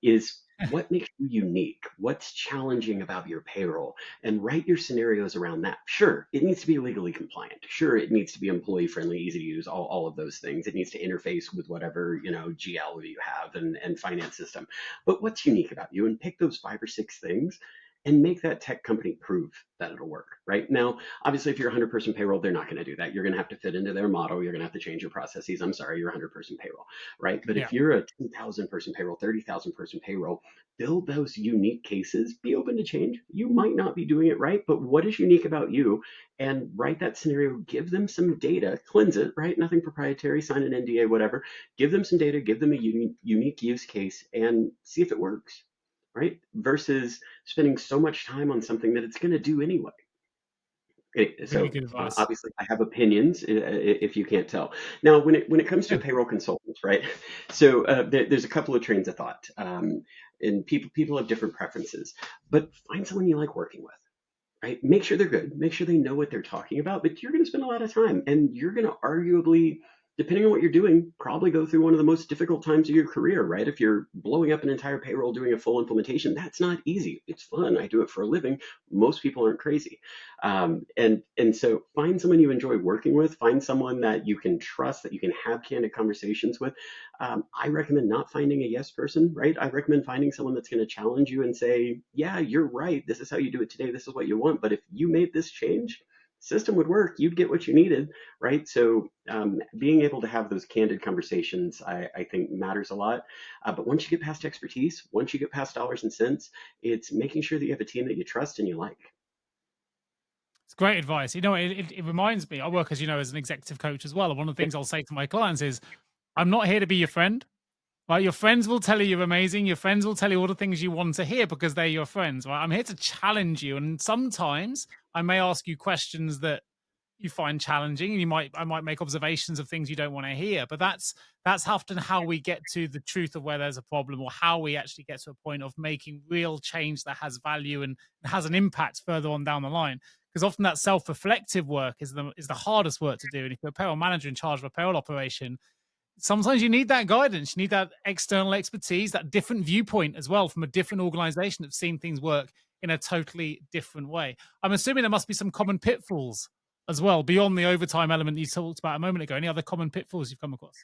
Speaker 1: is what makes you unique? What's challenging about your payroll? And write your scenarios around that. Sure, it needs to be legally compliant. Sure, it needs to be employee friendly, easy to use, all of those things. It needs to interface with whatever, GL you have and finance system. But what's unique about you? And pick those 5 or 6 things and make that tech company prove that it'll work. Right now, obviously, if you're a 100-person payroll, they're not going to do that. You're going to have to fit into their model. You're going to have to change your processes. I'm sorry, you're a 100-person payroll, right? But
Speaker 2: yeah,
Speaker 1: if you're a 2,000-person payroll, 30,000-person payroll, build those unique cases. Be open to change. You might not be doing it right, but what is unique about you? And write that scenario. Give them some data. Cleanse it, right? Nothing proprietary. Sign an NDA, whatever. Give them some data. Give them a unique use case, and see if it works, right? Versus spending so much time on something that it's going to do anyway. Okay,
Speaker 2: really
Speaker 1: so
Speaker 2: good advice.
Speaker 1: obviously, I have opinions. If you can't tell, now when it comes to
Speaker 2: Yeah,
Speaker 1: a payroll consultant, right? So there's a couple of trains of thought, and people have different preferences. But find someone you like working with, right? Make sure they're good. Make sure they know what they're talking about. But you're going to spend a lot of time, and you're going to arguably, depending on what you're doing, probably go through one of the most difficult times of your career, right? If you're blowing up an entire payroll doing a full implementation, that's not easy. It's fun. I do it for a living. Most people aren't crazy, and so find someone you enjoy working with. Find someone that you can trust, that you can have candid conversations with. I recommend not finding a yes person, right? I recommend finding someone that's going to challenge you and say, yeah, you're right. This is how you do it today. This is what you want. But if you made this change, system would work. You'd get what you needed, right? So being able to have those candid conversations, I think matters a lot. But once you get past expertise, once you get past dollars and cents, it's making sure that you have a team that you trust and you like.
Speaker 2: it's great advice. It reminds me. I work, as you know, as an executive coach as well. And one of the things I'll say to my clients is, I'm not here to be your friend. Right, your friends will tell you you're amazing. Your friends will tell you all the things you want to hear because they're your friends. Right, I'm here to challenge you, and sometimes I may ask you questions that you find challenging, and I might make observations of things you don't want to hear. But that's often how we get to the truth of where there's a problem, or how we actually get to a point of making real change that has value and has an impact further on down the line. Because often that self-reflective work is the hardest work to do. And if you're a payroll manager in charge of a payroll operation, sometimes you need that guidance. You need that external expertise, that different viewpoint as well from a different organization that's seen things work in a totally different way. I'm assuming there must be some common pitfalls as well beyond the overtime element you talked about a moment ago. Any other common pitfalls you've come across?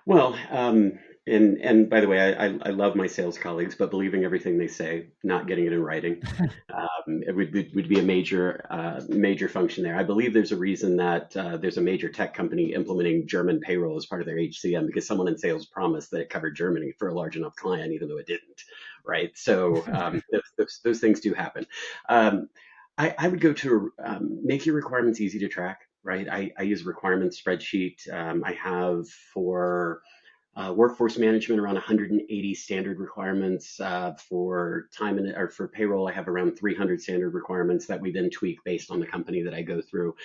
Speaker 1: Well, and by the way, I love my sales colleagues, but believing everything they say, not getting it in writing, would be a major function there. I believe there's a reason that there's a major tech company implementing German payroll as part of their HCM because someone in sales promised that it covered Germany for a large enough client, even though it didn't, right? So those things do happen. Um, I would go to make your requirements easy to track, right? I use a requirements spreadsheet. I have for workforce management around 180 standard requirements. For time and or for payroll, I have around 300 standard requirements that we then tweak based on the company that I go through.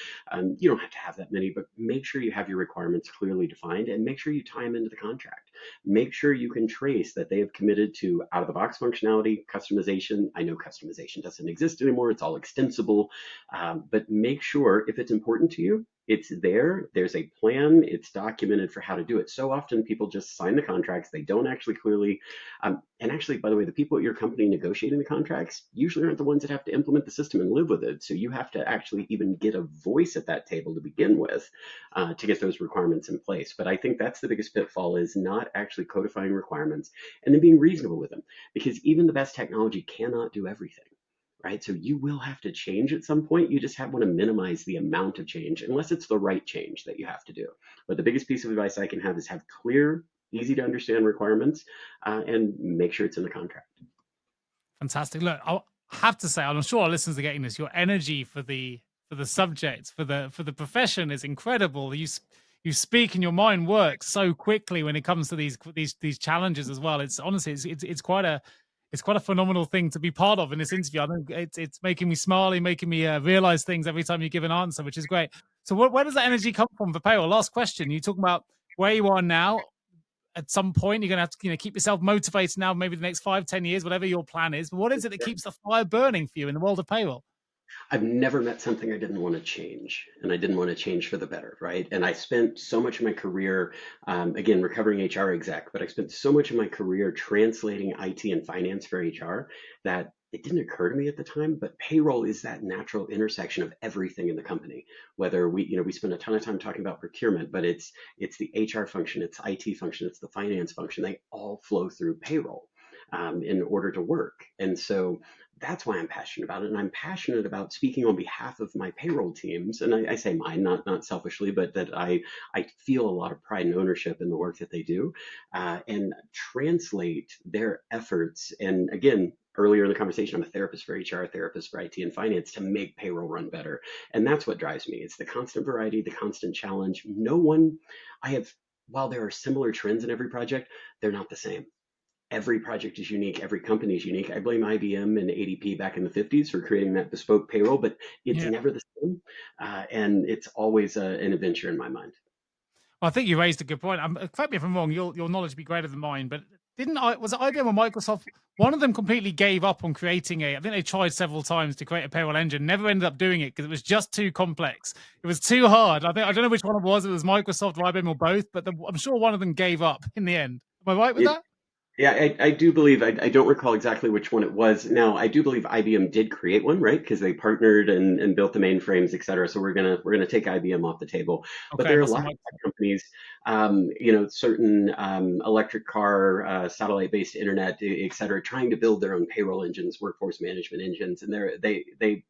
Speaker 1: You don't have to have that many, but make sure you have your requirements clearly defined and make sure you tie them into the contract. Make sure you can trace that they have committed to out of the box functionality, customization. I know customization doesn't exist anymore, it's all extensible, but make sure if it's important to you, it's there. There's a plan. It's documented for how to do it. So often people just sign the contracts. They don't actually clearly, and actually, by the way, the people at your company negotiating the contracts usually aren't the ones that have to implement the system and live with it. So you have to actually even get a voice at that table to begin with to get those requirements in place. But I think that's the biggest pitfall is not actually codifying requirements and then being reasonable with them because even the best technology cannot do everything, right? So you will have to change at some point. You just want to minimize the amount of change, unless it's the right change that you have to do. But the biggest piece of advice I can have is have clear, easy to understand requirements and make sure it's in the contract.
Speaker 2: Fantastic. Look, I'll have to say, I'm sure our listeners are getting this. Your energy for the subject, for the profession is incredible. You speak and your mind works so quickly when it comes to these challenges as well. It's honestly it's quite a phenomenal thing to be part of in this interview. I think it's making me smile, making me realize things every time you give an answer, which is great. So where does that energy come from for payroll? Last question. You talk about where you are now. At some point, you're going to have to keep yourself motivated now, maybe the next 5, 10 years, whatever your plan is. But what is it that keeps the fire burning for you in the world of payroll?
Speaker 1: I've never met something I didn't want to change, and I didn't want to change for the better, right? And I spent so much of my career, again, recovering HR exec, but I spent so much of my career translating IT and finance for HR that it didn't occur to me at the time, but payroll is that natural intersection of everything in the company. Whether we spend a ton of time talking about procurement, but it's the HR function, it's IT function, it's the finance function. They all flow through payroll in order to work. And so that's why I'm passionate about it. And I'm passionate about speaking on behalf of my payroll teams. And I say mine, not selfishly, but that I feel a lot of pride and ownership in the work that they do and translate their efforts. And again, earlier in the conversation, I'm a therapist for HR, a therapist for IT and finance to make payroll run better. And that's what drives me. It's the constant variety, the constant challenge. No one, I have, while there are similar trends in every project, they're not the same. Every project is unique. Every company is unique. I blame IBM and ADP back in the 50s for creating that bespoke payroll, but it's
Speaker 2: Yeah.
Speaker 1: never the same. And it's always an adventure in my mind.
Speaker 2: Well, I think you raised a good point. Correct me if I'm wrong. Your knowledge be greater than mine, but didn't I? Was it IBM or Microsoft? One of them completely gave up on creating a. I think they tried several times to create a payroll engine. Never ended up doing it because it was just too complex. It was too hard. I don't know which one it was. It was Microsoft or IBM or both, but I'm sure one of them gave up in the end. Am I right with
Speaker 1: It,
Speaker 2: that?
Speaker 1: Yeah, I do believe, I don't recall exactly which one it was. Now, I do believe IBM did create one, right? Because they partnered and built the mainframes, et cetera. So we're gonna take IBM off the table. But
Speaker 2: Okay,
Speaker 1: there
Speaker 2: it
Speaker 1: are a
Speaker 2: must have
Speaker 1: lot of
Speaker 2: Microsoft.
Speaker 1: tech companies, certain electric car, satellite-based internet, et cetera, trying to build their own payroll engines, workforce management engines, and they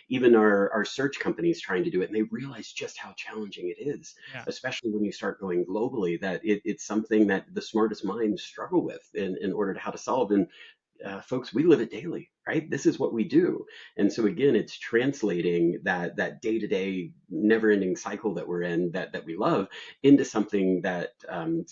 Speaker 1: even our search companies trying to do it, and they realize just how challenging it is,
Speaker 2: Yeah.
Speaker 1: especially when you start going globally, that it's something that the smartest minds struggle with in order to how to solve. And folks, we live it daily, right? This is what we do. And so again, it's translating that day-to-day never-ending cycle that we're in, that we love, into something that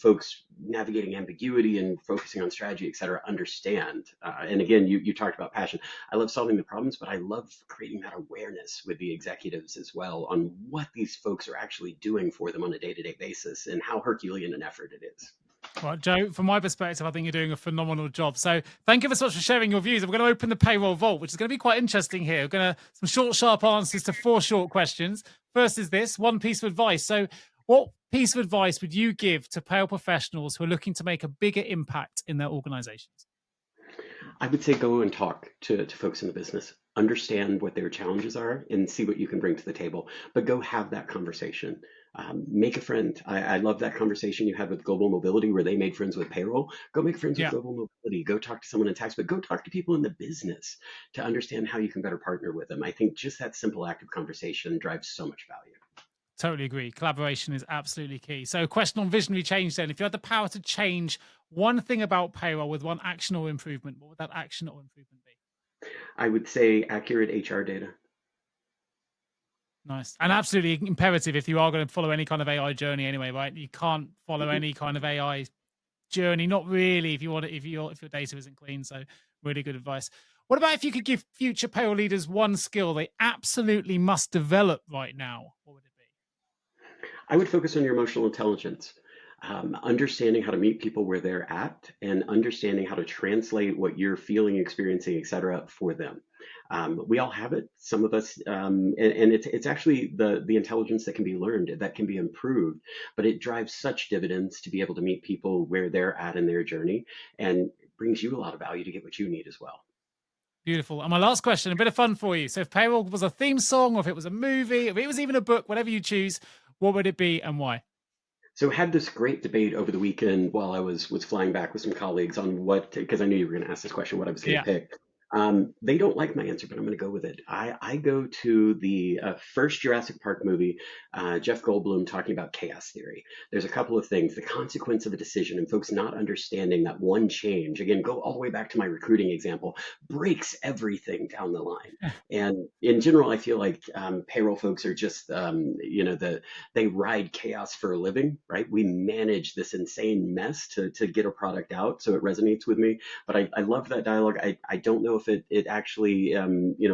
Speaker 1: folks navigating ambiguity and focusing on strategy, et cetera, understand. And again, you talked about passion. I love solving the problems, but I love creating that awareness with the executives as well on what these folks are actually doing for them on a day-to-day basis and how Herculean an effort it is.
Speaker 2: Well, Joe, from my perspective, I think you're doing a phenomenal job. So thank you so much for sharing your views. We're going to open the payroll vault, which is going to be quite interesting here. We're going to some short, sharp answers to 4 short questions. First is this: one piece of advice. So what piece of advice would you give to payroll professionals who are looking to make a bigger impact in their organizations?
Speaker 1: I would say go and talk to folks in the business, understand what their challenges are, and see what you can bring to the table. But go have that conversation. Make a friend. I love that conversation you had with Global Mobility where they made friends with payroll. Go make friends with
Speaker 2: Yeah.
Speaker 1: Global Mobility. Go talk to someone in tax, but go talk to people in the business to understand how you can better partner with them. I think just that simple act of conversation drives so much value.
Speaker 2: Totally agree. Collaboration is absolutely key. So, question on visionary change then. If you had the power to change one thing about payroll with one action or improvement, what would that action or improvement be?
Speaker 1: I would say accurate HR data.
Speaker 2: Nice. And absolutely imperative if you are going to follow any kind of AI journey anyway, right? You can't follow
Speaker 1: Mhm.
Speaker 2: any kind of AI journey, not really, if you want it, if your data isn't clean. So, really good advice. What about if you could give future payroll leaders one skill they absolutely must develop right now? What would it be?
Speaker 1: I would focus on your emotional intelligence, understanding how to meet people where they're at, and understanding how to translate what you're feeling, experiencing, et cetera, for them. We all have it. Some of us, and it's actually the intelligence that can be learned, that can be improved, but it drives such dividends to be able to meet people where they're at in their journey, and brings you a lot of value to get what you need as well.
Speaker 2: Beautiful. And my last question, a bit of fun for you. So, if payroll was a theme song, or if it was a movie, if it was even a book, whatever you choose, what would it be and why?
Speaker 1: So had this great debate over the weekend while I was flying back with some colleagues on what, because I knew you were going to ask this question, what I was going to
Speaker 2: Yeah.
Speaker 1: pick. They don't like my answer, but I'm going to go with it. I go to the first Jurassic Park movie, Jeff Goldblum talking about chaos theory. There's a couple of things: the consequence of a decision, and folks not understanding that one change. Again, go all the way back to my recruiting example, breaks everything down the line. And in general, I feel like payroll folks are just, they ride chaos for a living, right? We manage this insane mess to get a product out. So it resonates with me. But I love that dialogue. I don't know if it actually,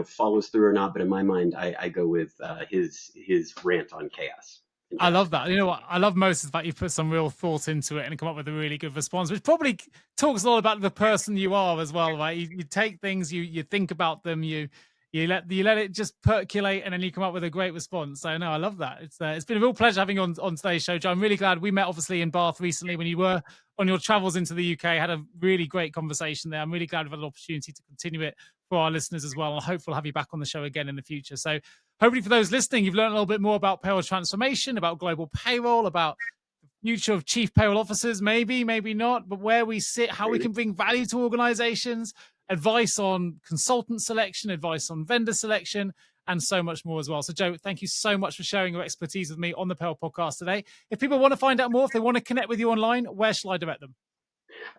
Speaker 1: follows through or not. But in my mind, I go with his rant on chaos in
Speaker 2: I love
Speaker 1: Jurassic
Speaker 2: that.
Speaker 1: Park.
Speaker 2: You know what I love most is that you put some real thought into it and come up with a really good response, which probably talks a lot about the person you are as well, right? You take things, you think about them, you let it just percolate, and then you come up with a great response. So no, I love that. It's been a real pleasure having you on today's show, Joe. I'm really glad we met, obviously, in Bath recently when you were on your travels into the UK. Had a really great conversation there. I'm really glad we've had an opportunity to continue it for our listeners as well. And I hope we'll have you back on the show again in the future. So hopefully for those listening, you've learned a little bit more about payroll transformation, about global payroll, about the future of chief payroll officers, maybe not, but where we sit, how we
Speaker 1: Maybe.
Speaker 2: can bring value to organizations, advice on consultant selection, advice on vendor selection, and so much more as well. So, Joe, thank you so much for sharing your expertise with me on the Payroll Podcast today. If people want to find out more, if they want to connect with you online, where shall I direct them?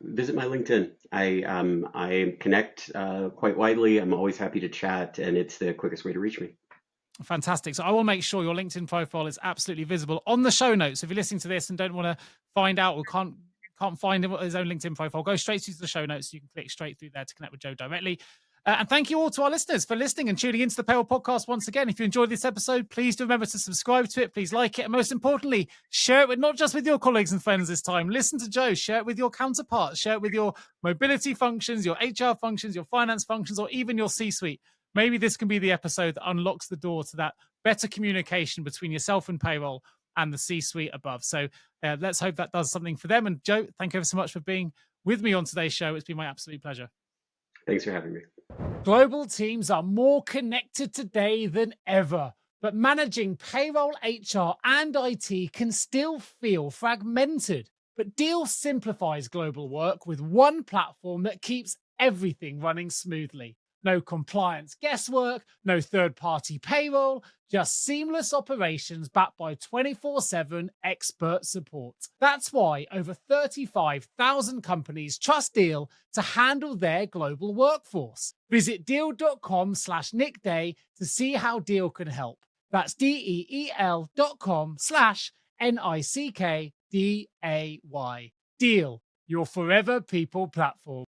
Speaker 1: Visit my LinkedIn. I connect quite widely. I'm always happy to chat, and it's the quickest way to reach me.
Speaker 2: Fantastic. So I will make sure your LinkedIn profile is absolutely visible on the show notes. If you're listening to this and don't want to find out or can't find his own LinkedIn profile, go straight to the show notes. You can click straight through there to connect with Joe directly. And thank you all to our listeners for listening and tuning into the Payroll Podcast once again. If you enjoyed this episode, please do remember to subscribe to it. Please like it. And most importantly, share it with not just with your colleagues and friends this time. Listen to Joe. Share it with your counterparts. Share it with your mobility functions, your HR functions, your finance functions, or even your C-suite. Maybe this can be the episode that unlocks the door to that better communication between yourself and payroll and the C-suite above. So let's hope that does something for them. And Joe, thank you ever so much for being with me on today's show. It's been my absolute pleasure.
Speaker 1: Thanks for having me.
Speaker 2: Global teams are more connected today than ever, but managing payroll, HR, and IT can still feel fragmented. But Deel simplifies global work with one platform that keeps everything running smoothly. No compliance guesswork, no third-party payroll, just seamless operations backed by 24/7 expert support. That's why over 35,000 companies trust Deel to handle their global workforce. Visit deel.com/nickday to see how Deel can help. That's DEEL.com/NICKDAY. Deel, your forever people platform.